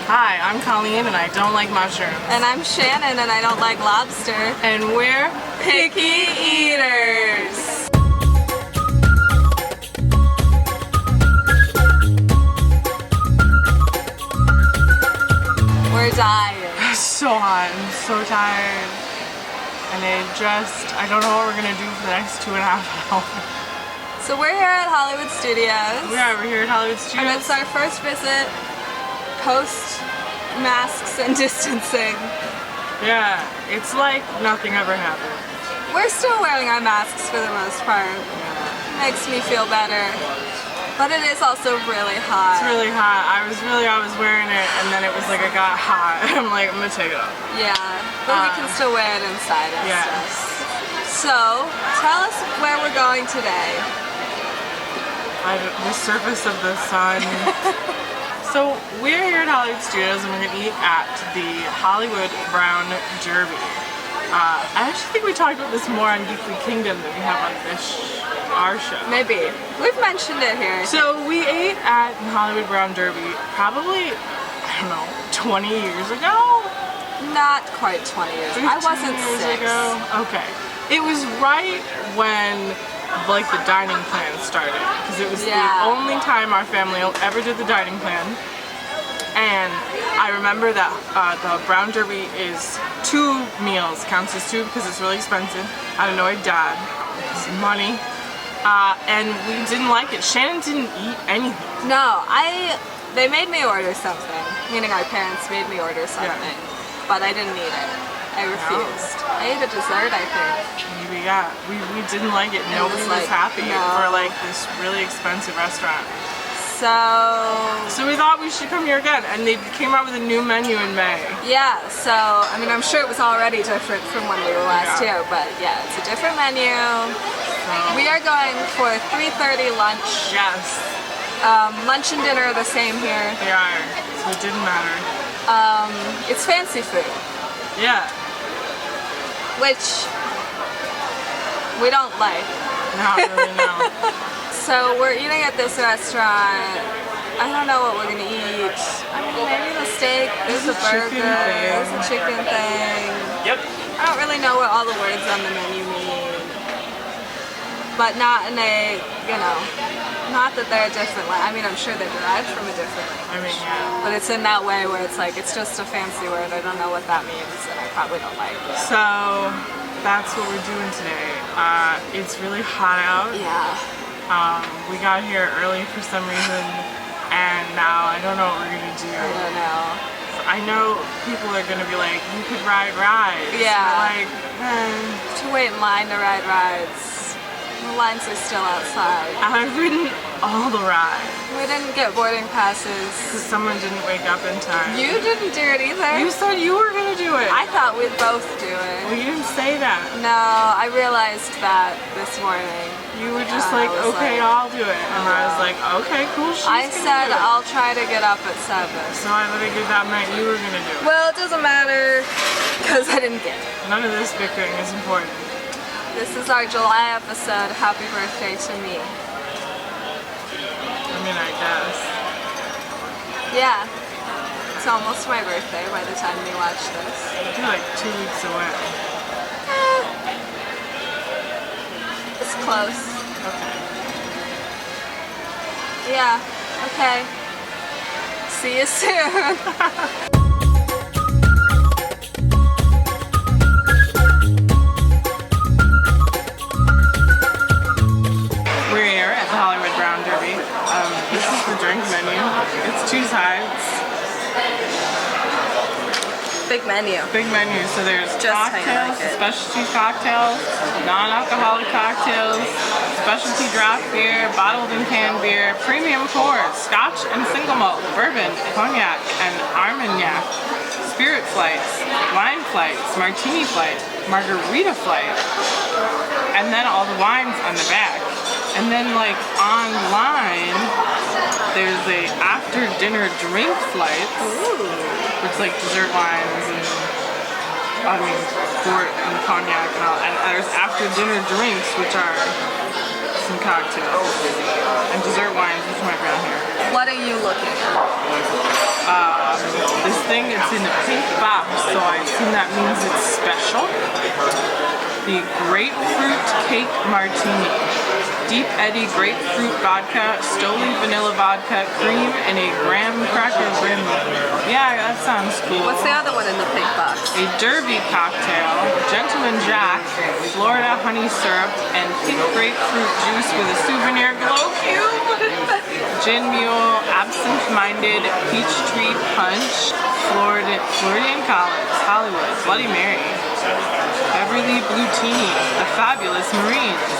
Hi, I'm Colleen and I don't like mushrooms. And I'm Shannon and I don't like lobster. And we're Picky Eaters. We're dying. So hot, I'm so tired. And I don't know what we're gonna do for the next 2.5 hours. So we're here at Hollywood Studios. Yeah, we're here at Hollywood Studios. And it's our first visit post masks and distancing. Yeah, it's like nothing ever happened. We're still wearing our masks for the most part. It makes me feel better. But it is also really hot. It's really hot. I was wearing it and then it was like it got hot. I'm like, I'm gonna take it off. Yeah, but we can still wear it inside and yes. stuff. So, tell us where we're going today. The surface of the sun. So we're here at Hollywood Studios and we're going to eat at the Hollywood Brown Derby. I actually think we talked about this more on Geekly Kingdom than we have on our show. Maybe. We've mentioned it here. So we ate at the Hollywood Brown Derby probably, I don't know, 20 years ago? Not quite 20 years. I wasn't 6. Ago. Okay. It was right when like the dining plan started, because it was the only time our family ever did the dining plan. And I remember that the Brown Derby is 2 meals, counts as 2 because it's really expensive. I annoyed Dad, it's money, and we didn't like it. Shannon didn't eat anything. No, they made me order something, meaning our parents made me order something, but I didn't eat it. I refused. I ate a dessert, I think. Maybe, yeah. We didn't like it. Nobody was happy for like this really expensive restaurant. So we thought we should come here again, and they came out with a new menu in May. Yeah, so I mean, I'm sure it was already different from when we were last here, but yeah, it's a different menu. We are going for 3:30 lunch. Yes. Lunch and dinner are the same here. They are, so it didn't matter. It's fancy food. Yeah. Which we don't like. Not really, no. So we're eating at this restaurant. I don't know what we're gonna eat. I mean, maybe the steak, there's a burger, there's a chicken thing. Yep. I don't really know what all the words on the menu mean. But not in a, not that they're different. I mean, I'm sure they're derived from a different language. I mean, yeah. But it's in that way where it's like, it's just a fancy word. I don't know what that means, and I probably don't like it. So that's what we're doing today. It's really hot out. Yeah. We got here early for some reason, and now I don't know what we're gonna do. I don't know. I know people are gonna be like, you could ride rides. Yeah. Like, to wait in line to ride rides. The lines are still outside. I've ridden all the rides. We didn't get boarding passes. Because someone didn't wake up in time. You didn't do it either. You said you were gonna do it. I thought we'd both do it. Well, you didn't say that. No, I realized that this morning. You were just like, okay, I'll do it. And I was like, okay, cool, I said I'll try to get up at 7. So I figured that meant you were gonna do it. Well, it doesn't matter, because I didn't get it. None of this bickering is important. This is our July episode, Happy Birthday to Me. I mean, I guess. Yeah. It's almost my birthday by the time you watch this. You're like 2 weeks away. It's close. Okay. Yeah, okay. See you soon. We're here at the Hollywood Brown Derby. This is the drink menu. It's 2 sides. Big menu. Big menu. So there's Just cocktails, specialty cocktails, non-alcoholic cocktails, specialty draft beer, bottled and canned beer, premium pours, scotch and single malt, bourbon, cognac, and armagnac, spirit flights, wine flights, martini flight, margarita flight, and then all the wines on the back. And then like online, there's a after dinner drink flight. It's like dessert wines and port and cognac and all. And there's after dinner drinks, which are some cocktails and dessert wines, which might be on here. What are you looking at? The thing. It's in a pink box, so I assume that means it's special. The Grapefruit Cake Martini. Deep Eddy grapefruit vodka, Stoli vanilla vodka, cream, and a graham cracker rim. Yeah, that sounds cool. What's the other one in the pink box? A Derby cocktail, Gentleman Jack, Florida honey syrup, and pink grapefruit juice with a souvenir glow cube. Gin Mule, Absent-Minded, Peach Tree Punch, Floridian College, Hollywood, Bloody Mary, Beverly Bluetini, The Fabulous Marines,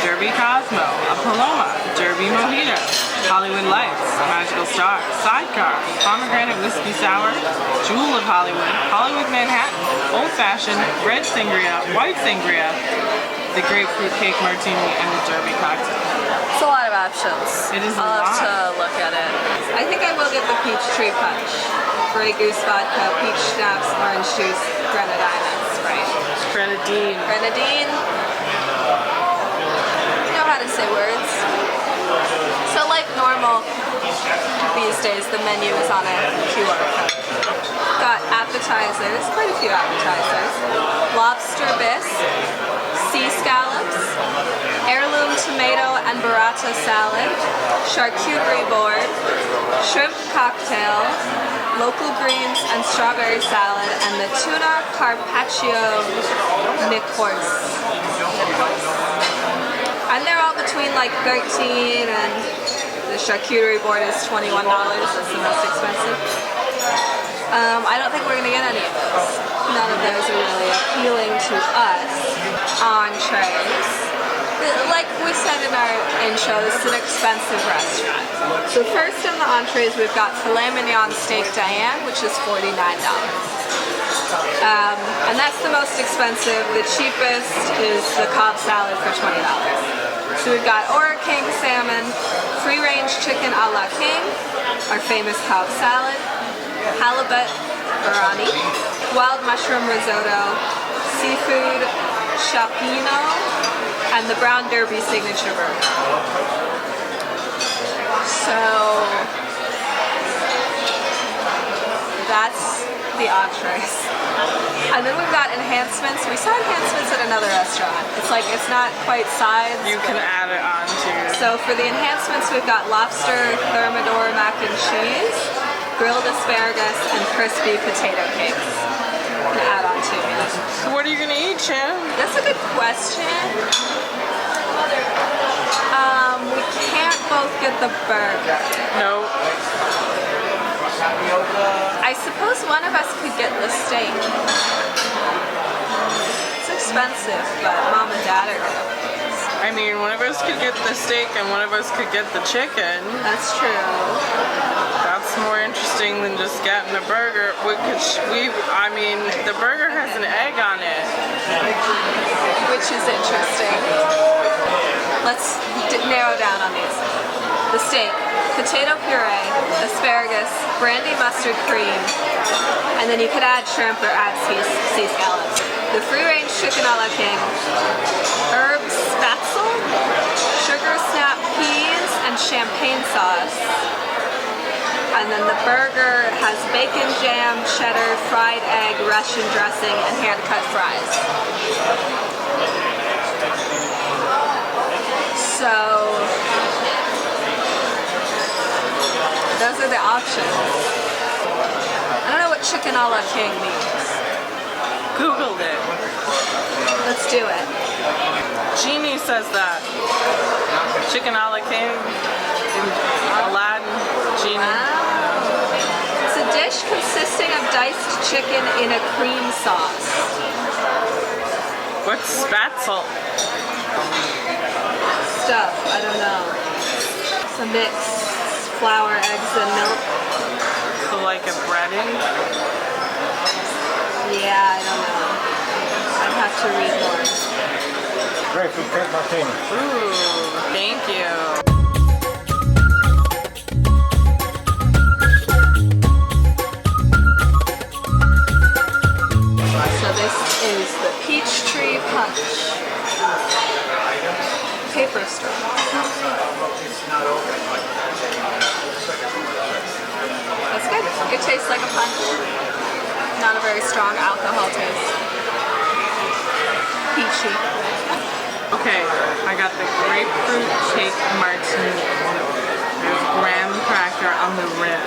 Derby Cosmo, A Paloma, Derby Mojito, Hollywood Lights, Magical Star, Sidecar, Pomegranate Whiskey Sour, Jewel of Hollywood, Hollywood Manhattan, Old Fashioned, Red Sangria, White Sangria, the Grapefruit Cake Martini, and the Derby Cocktail. It's a lot of options. It is a I'll lot. have to look at it. I think I will get the Peach Tree Punch. Grey Goose vodka, peach schnapps, orange juice, grenadine, Sprite. Grenadine. Grenadine. You know how to say words. So like normal these days, the menu is on a QR code. Got appetizers, quite a few appetizers. Lobster bisque, sea scallops, heirloom tomato and burrata salad, charcuterie board, shrimp cocktail, local greens and strawberry salad, and the tuna carpaccio Nicole. And they're all between like $13 and the charcuterie board is $21. That's the most expensive. I don't think we're gonna get any of those. None of those are really appealing to us. Entrees. Like we said in our intro, this is an expensive restaurant. So first in the entrees, we've got Filet Mignon Steak Diane, which is $49. And that's the most expensive. The cheapest is the Cobb salad for $20. So we've got Ora King salmon, free-range chicken a la king, our famous Cobb salad, halibut biryani, wild mushroom risotto, seafood chapino, and the Brown Derby signature burger. So that's the entrees. And then we've got enhancements. We saw enhancements at another restaurant. It's like, it's not quite sides. You can add it on to. So for the enhancements, we've got lobster thermidor mac and cheese, grilled asparagus, and crispy potato cakes. You can add on to. So what are you gonna eat, Shan? That's a good question. We can't both get the burger. No. I suppose one of us could get the steak. It's expensive, but mom and dad are gonna. I mean, one of us could get the steak and one of us could get the chicken. That's true. That's more interesting than just getting a burger. I mean, the burger has an egg on it. Which is interesting. Let's narrow down on these. The steak, potato puree, asparagus, brandy mustard cream, and then you could add shrimp or add sea scallops. The free-range chicken a la king, herb spatzel, sugar snap peas, and champagne sauce. And then the burger has bacon jam, cheddar, fried egg, Russian dressing, and hand-cut fries. So those are the options. I don't know what chicken a la king means. Googled it. Let's do it. Jeannie says that. Chicken a la king. Aladdin. Jeannie. Wow. It's a dish consisting of diced chicken in a cream sauce. What's spatzel? Stuff, I don't know. It's a mix. Flour, eggs, and milk. So like a breading? Yeah, I don't know. I'd have to read more. Grapefruit Cake Martini. Ooh, thank you. So this is the Peach Tree Punch. Paper straw. That's good. It tastes like a punch. very strong alcohol taste. Peachy. Okay, I got the grapefruit cake martini. There's graham cracker on the rim.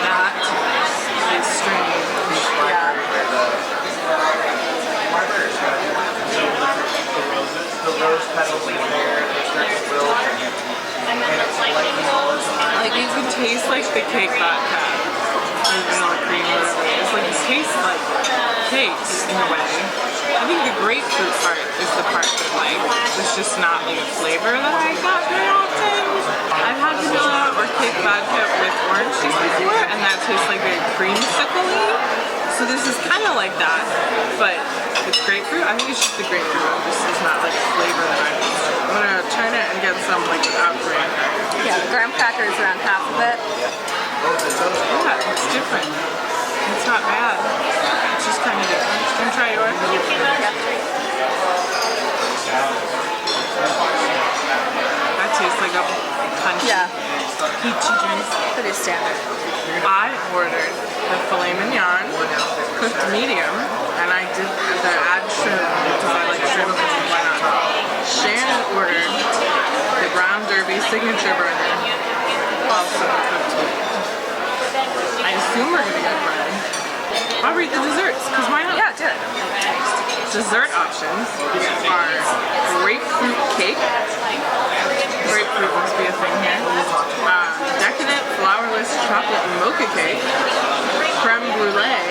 That is strange. Yeah. The rose petals in there, Like you can taste like the cake vodka. Or vanilla cream or whatever. It's like it tastes like cakes in a way. I think the grapefruit part is the part that like it's just not like a flavor that I got very often. I've had vanilla or cake vodka with orange juice before and that tastes like very creamsicle-y. So this is kind of like that, but it's grapefruit. I think it's just the grapefruit. This is not like flavor that I'm used to. I'm gonna turn it and get some like without graham cracker. Yeah, the graham cracker is around half of it. Yeah, it's different. It's not bad. It's just kind of different. Can I try yours? That tastes like a punchy, peachy drink. Pretty standard. I ordered the filet mignon, cooked medium, and I did the add shrimp because I like shrimp. Why not? Shannen ordered the brown derby signature burger, also cooked medium. I assume we're gonna get bread. I'll read the desserts, because why not? Yeah, do it. Dessert options are grapefruit cake. Grapefruit must be a thing here. Decadent flourless chocolate mocha cake, creme brulee,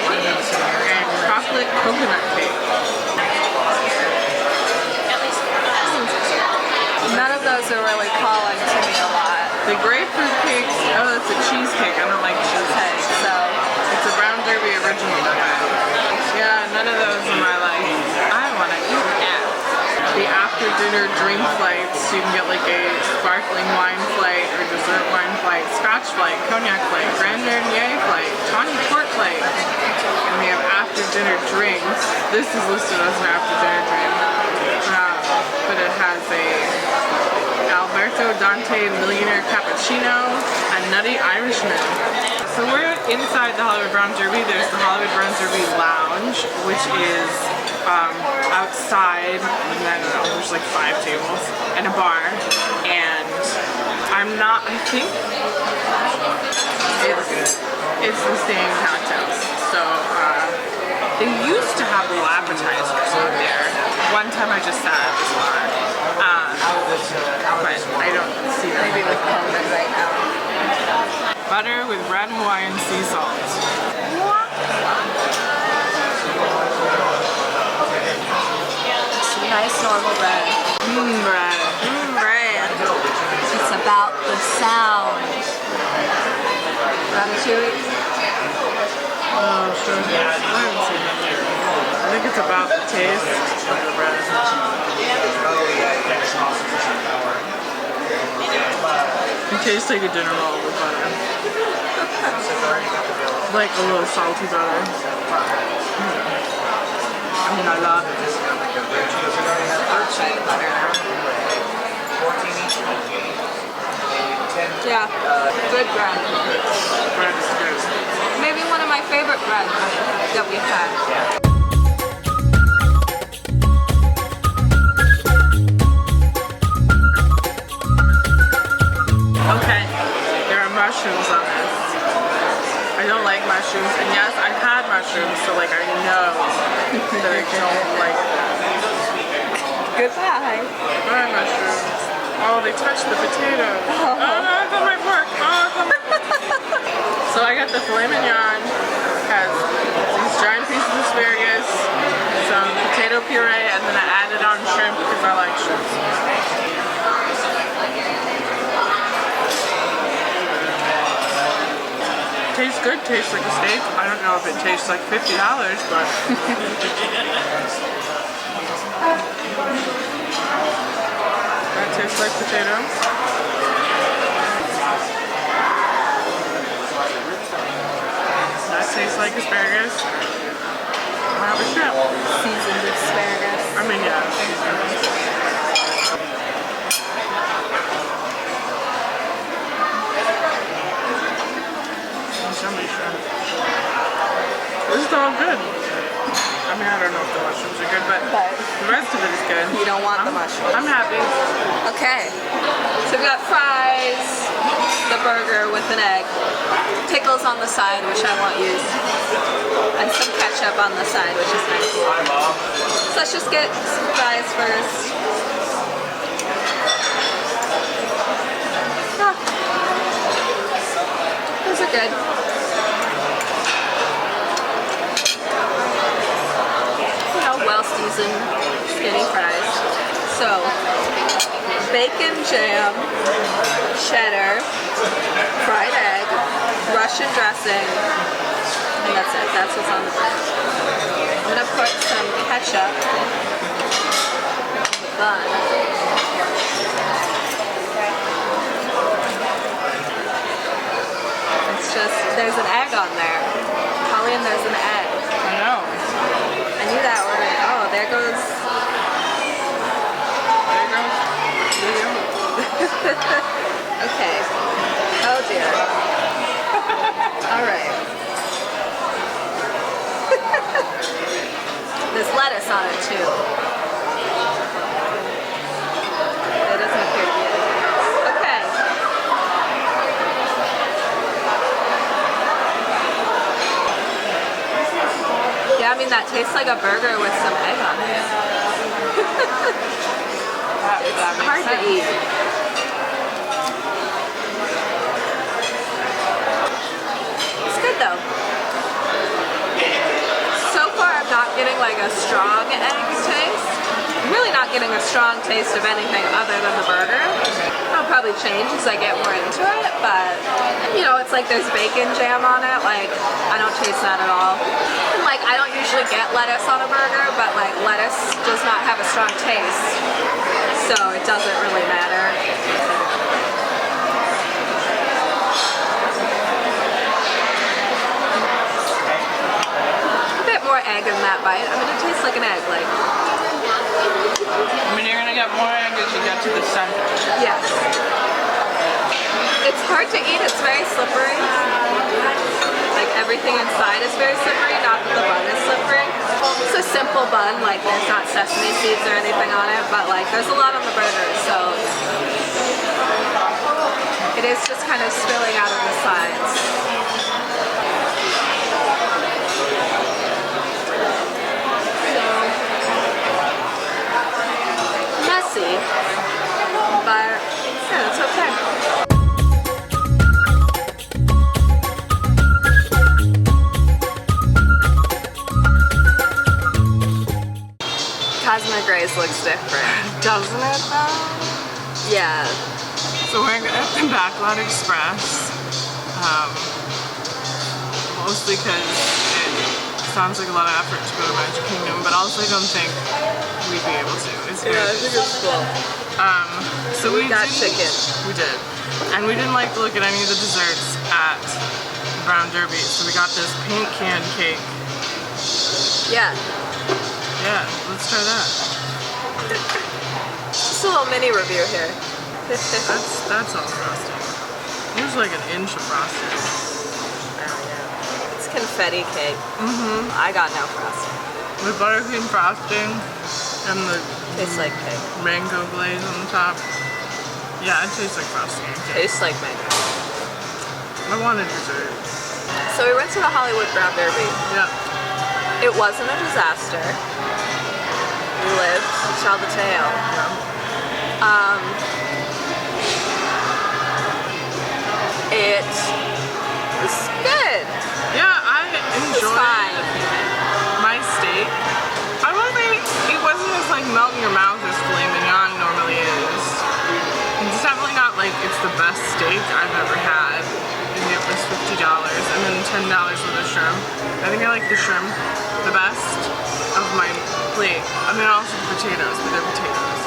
and chocolate coconut cake. None of those are really calling to me a lot. The grapefruit cake, oh, it's a cheesecake. I don't like cheesecake. So It's a brown derby original buffet. Yeah, none of those am I like, I want to eat that. The after dinner drink flights, you can get like a sparkling wine flight or dessert wine flight, scotch flight, cognac flight, Grand Marnier flight, tawny port flight. And we have after dinner drinks. This is listed as an after dinner drink. But it has a Alberto Dante Millionaire Cappuccino, a Nutty Irishman. So we're inside the Hollywood Brown Derby. There's the Hollywood Brown Derby Lounge, which is outside, and I don't know, there's like 5 tables and a bar. And I think it's the same cocktails. So they used to have little appetizers on there. One time I just sat at this bar. But I don't see them. maybe with COVID right now. Butter with red Hawaiian sea salt. Nice normal bread. Bread. Bread. It's about the sound. Ratatouille. Oh, sure. I haven't seen that yet. I think it's about the taste of the bread. It tastes like a dinner roll with butter. Like a little salty butter. I mean, I love it. Yeah, good bread. Bread is good. Maybe one of my favorite breads that we've had. Okay, there are mushrooms on this. I don't like mushrooms, and yes, I've had mushrooms, so like I know that I don't like them. Goodbye. Bye, mushrooms. Oh, they touched the potato. Oh, no, it's on my fork. Oh, it's on my fork. So I got the filet mignon, has these giant pieces of asparagus, some potato puree, and then I added on shrimp because I like shrimp. Tastes good, tastes like a steak. I don't know if it tastes like $50, but that tastes like potato. That tastes like asparagus. I have a shrimp. Seasoned asparagus. I mean, yeah. don't want the mushrooms. I'm happy. Okay. So we got fries, the burger with an egg, pickles on the side, which I won't use, and some ketchup on the side, which is nice. Hi, Mom. So let's just get some fries first. Ah. Those are good. You know, well seasoned, skinny fries. So, bacon jam, cheddar, fried egg, Russian dressing, and that's it. That's what's on the bread. I'm gonna put some ketchup on the bun. It's just, there's an egg on there. Colleen, there's an egg. I know. I knew that already. Oh, there goes. Okay. Oh dear. All right. There's lettuce on it too. It doesn't appear to be anything. Okay. Yeah, I mean that tastes like a burger with some egg on it. It's hard to eat. It's good though. So far I'm not getting like a strong egg taste. I'm really not getting a strong taste of anything other than the burger. I'll probably change as I get more into it, but you know, it's like there's bacon jam on it, like I don't taste that at all. And like I don't usually get lettuce on a burger, but like lettuce does not have a strong taste, so it doesn't really matter. A bit more egg in that bite. I mean, it tastes like an egg, like. I mean, you're gonna get more egg as you get to the center. Yes. It's hard to eat, it's very slippery. Like everything inside is very slippery, not that the bun is slippery. It's a simple bun, like there's not sesame seeds or anything on it, but like there's a lot on the burger, so it is just kind of spilling out of the sides. Messy, but yeah, it's okay. Cosmic Rays looks different. Doesn't it though? Yeah. So we're at the Backlot Express, mostly because it sounds like a lot of effort to go to Magic Kingdom, but also I don't think we'd be able to. It's very I think it's cool. so we got didn't- chicken. We did. And we didn't like to look at any of the desserts at Brown Derby, so we got this paint can cake. Yeah. Yeah, let's try that. Just a little mini review here. That's all frosting. There's like an inch of frosting. It's confetti cake. I got no frosting. With buttercream frosting and the Tastes like cake. mango glaze on the top. Yeah, it tastes like frosting. Okay. Tastes like mango. I wanted dessert. So we went to the Hollywood Brown Derby. Yeah. It wasn't a disaster. We lived to tell the tale. It was good. Yeah, I It's enjoyed fine. my steak. I will say it wasn't as like melt in your mouth as filet mignon normally is. It's definitely not like it's the best steak I've ever had. And it was $50 and then $10 with the shrimp. I think I like the shrimp the best of my plate. I mean also the potatoes, but they're potatoes.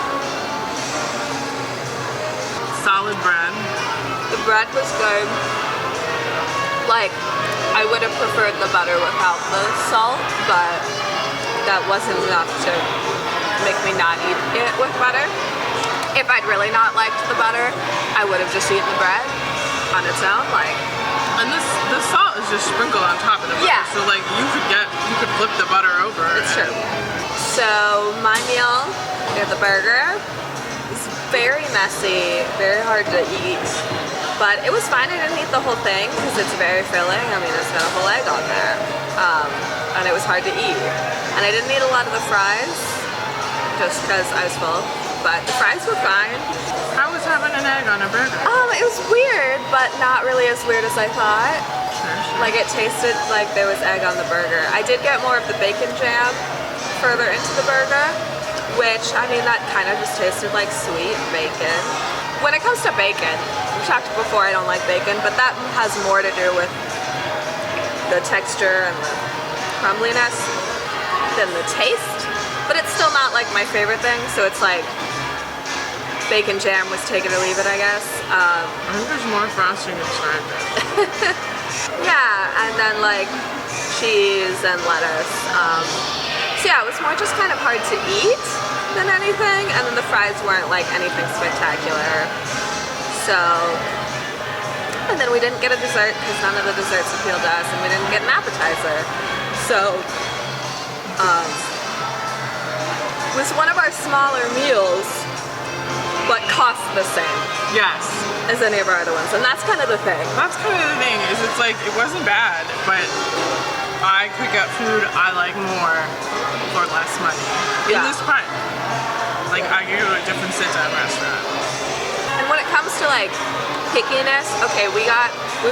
Solid bread. The bread was good. Like, I would have preferred the butter without the salt, but that wasn't enough to make me not eat it with butter. If I'd really not liked the butter, I would have just eaten the bread on its own, like. And the salt is just sprinkled on top of the butter. Yeah. So like you could flip the butter over. It's true. So my meal We have the burger. It's very messy, very hard to eat. But it was fine. I didn't eat the whole thing because it's very filling. I mean, it's got a whole egg on there. And it was hard to eat. And I didn't eat a lot of the fries just because I was full. But the fries were fine. How was having an egg on a burger? It was weird, but not really as weird as I thought. Sure. Like it tasted like there was egg on the burger. I did get more of the bacon jam further into the burger, which, I mean, that kind of just tasted like sweet bacon. When it comes to bacon, we talked before I don't like bacon, but that has more to do with the texture and the crumbliness than the taste. But it's still not like my favorite thing, so it's like bacon jam was take it or leave it, I guess. I think there's more frosting inside there. Yeah, and then like cheese and lettuce. So yeah, it was more just kind of hard to eat than anything, and then the fries weren't like anything spectacular. So, and then we didn't get a dessert because none of the desserts appealed to us, and we didn't get an appetizer. So, it was one of our smaller meals, but cost the same. Yes. As any of our other ones, and that's kind of the thing. That's kind of the thing, is it's like, it wasn't bad, but I could get food I like more for less money. In Yeah. this price. Like, I could go to a different sit-down restaurant. And when it comes to like pickiness, okay, we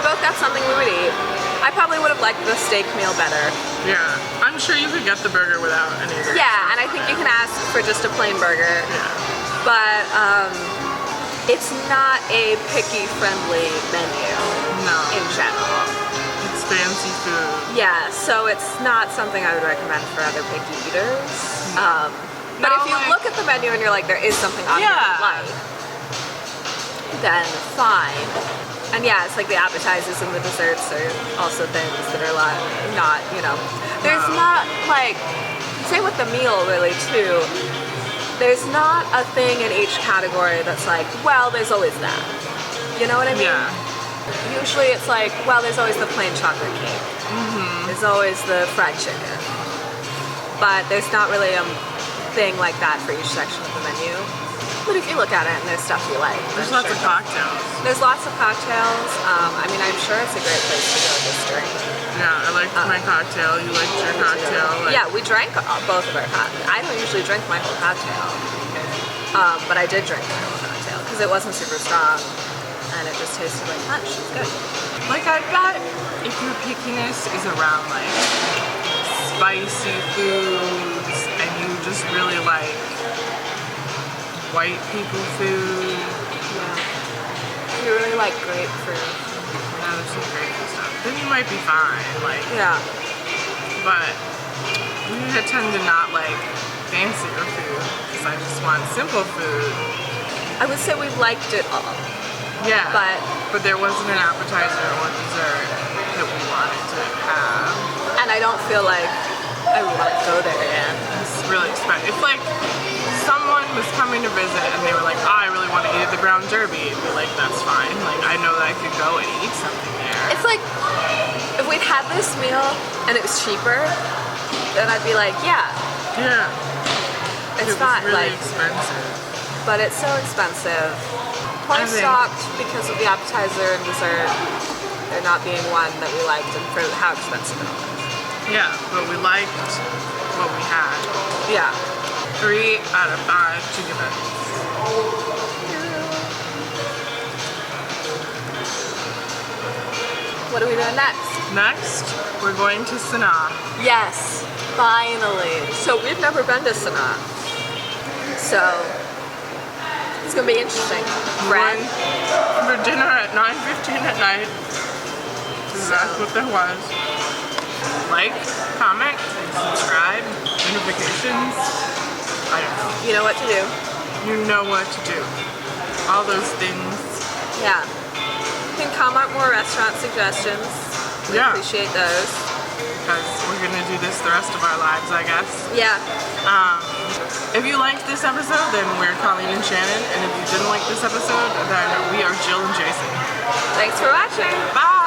both got something we would eat. I probably would have liked the steak meal better. Yeah. I'm sure you could get the burger without any of the Yeah, and I think you can ask for just a plain burger. Yeah. But it's not a picky-friendly menu No. in general. It's fancy food. Yeah, so it's not something I would recommend for other picky eaters. But No, if you like- look at the menu and you're like, there is something on here Yeah. you like, then fine. And yeah, it's like the appetizers and the desserts are also things that are like not, you know, there's No. not like, same with the meal really too. There's not a thing in each category that's like, well, there's always that. You know what I mean? Yeah. Usually it's like, well, there's always the plain chocolate cake. There's always the fried chicken. But there's not really a thing like that for each section of the menu. But if you look at it and there's stuff you like, There's then lots of sure. cocktails. There's lots of cocktails. I mean, I'm sure it's a great place to go this drink. Yeah, I liked my cocktail. You liked your cocktail. Like, Yeah, we drank both of our cocktails. I don't usually drink my whole cocktail, but I did drink my whole cocktail because it wasn't super strong and it just tasted like punch. It's good. Like, I bet if your pickiness is around like spicy foods and you just really like white people food. Yeah. You really like grapefruit. Yeah, there's some grapefruit stuff. Then you might be fine. Like, Yeah. but you tend to not like fancier food because I just want simple food. I would say we liked it all. Yeah, But there wasn't an appetizer or dessert that we wanted to have. and I don't feel like I would want to go there again. It's really expensive. It's like someone was coming to visit and they were like, oh, I really want to eat at the Ground Derby. And be like, that's fine. Like, I know that I could go and eat something there. It's like if we'd had this meal and it was cheaper, then I'd be like, yeah, Yeah. it's it not was really like, expensive. but it's so expensive. Poor I think- stocked because of the appetizer and dessert. There not being one that we liked and for how expensive it was. Yeah, but we liked what we had. Yeah. 3 out of 5 chicken nuggets. What are we doing next? Next, we're going to Sanaa. Yes, finally. So we've never been to Sanaa. So it's gonna be interesting. Brad, For dinner at 9:15 at night. That's what there was. Like, comment, and subscribe, notifications. I don't know. you know what to do. You know what to do. All those things. Yeah. You can comment more restaurant suggestions. We Yeah. appreciate those. Because we're gonna do this the rest of our lives, I guess. Yeah. If you liked this episode, then we're Colleen and Shannon. And if you didn't like this episode, then we are Jill and Jason. Thanks for watching. Bye!